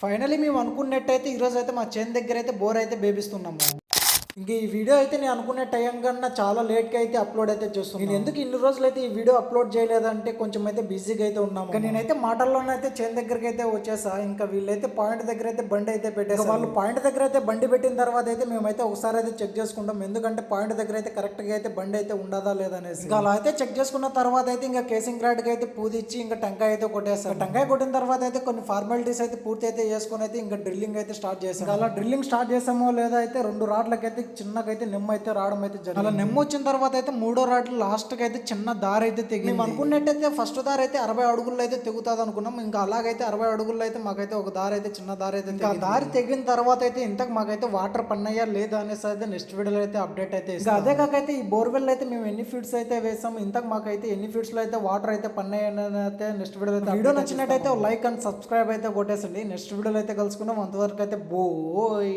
Finally మేము అనుకున్నట్టయితే ఈరోజైతే మా చేను దగ్గరైతే బోర్ అయితే బేపిస్తున్నాము. ఇంక ఈ వీడియో అయితే నేను అనుకునే టైం కన్నా చాలా లేట్‌గా అయితే అప్‌లోడ్ అయితే చేస్తున్నాను. నేను ఎందుకు ఇన్ని రోజులైతే ఈ వీడియో అప్‌లోడ్ చేయలేదంటే కొంచెం అయితే బిజీగా అయితే ఉన్నాము. ఇంకా నేనైతే మాటల్లోనైతే చేను దగ్గరికైతే వచ్చేసా. ఇంకా వీళ్ళైతే పాయింట్ దగ్గర అయితే బండి అయితే పెట్టేసారు. వాళ్ళు పాయింట్ దగ్గర అయితే బండి పెట్టిన తర్వాత అయితే మేమైతే ఒకసారి అయితే చెక్ చేసుకుంటాం. ఎందుకంటే పాయింట్ దగ్గర అయితే కరెక్ట్‌గా అయితే బండి అయితే ఉండదా లేదా అనేసి. ఇంకా అలా అయితే చెక్ చేసుకున్న తర్వాత అయితే ఇంకా కేసింగ్ రాడ్‌కి అయితే పూదిచ్చి ఇంకా టెంకాయ అయితే కొట్టేసాం. టెంకాయ కొట్టిన తర్వాత అయితే కొన్ని ఫార్మాలిటీస్ అయితే పూర్తి అయితే చేసుకొని అయితే ఇంకా డ్రిల్లింగ్ అయితే స్టార్ట్ చేసాం. ఇంకా అలా డ్రిల్లింగ్ స్టార్ట్ చేసామో లేదా అయితే 2 రాడ్లకైతే చిన్నగా అయితే నెమ్మ అయితే రావడం అయితే జరిగింది. అలా నెమ్మ వచ్చిన తర్వాత అయితే మూడో రాడ్ లాస్ట్కి అయితే చిన్న దారి అయితే తెగింది. మేము అనుకున్నట్టయితే ఫస్ట్ దారి అయితే 60 అడుగుల్లో అయితే తెగుతుంది అనుకున్నాం. ఇంకా అలాగైతే 60 అడుగుల్లో అయితే మాకైతే ఒక దారి అయితే చిన్న దారి అయితే ఇంకా దారి తెగిన తర్వాత అయితే ఇంతకు మాకైతే వాటర్ పన్నయ్యా లేదా అనేసి అయితే నెక్స్ట్ వీడియోలో అయితే అప్డేట్ అయితే ఇంకా అదే కాకైతే ఈ బోర్వెల్ అయితే మేము ఎన్ని ఫీట్స్ అయితే వేసాం, ఇంతకు మాకైతే ఎన్ని ఫీట్స్ లో అయితే వాటర్ అయితే పన్నయ్యా అయితే నెక్స్ట్ వీడియో అయితే వీడియో నచ్చినట్టయితే లైక్ అండ్ సబ్స్క్రైబ్ అయితే కొట్టేసండి. నెక్స్ట్ వీడియోలో అయితే కలుసుకుందాం. అంతవరకు అయితే బోయ్.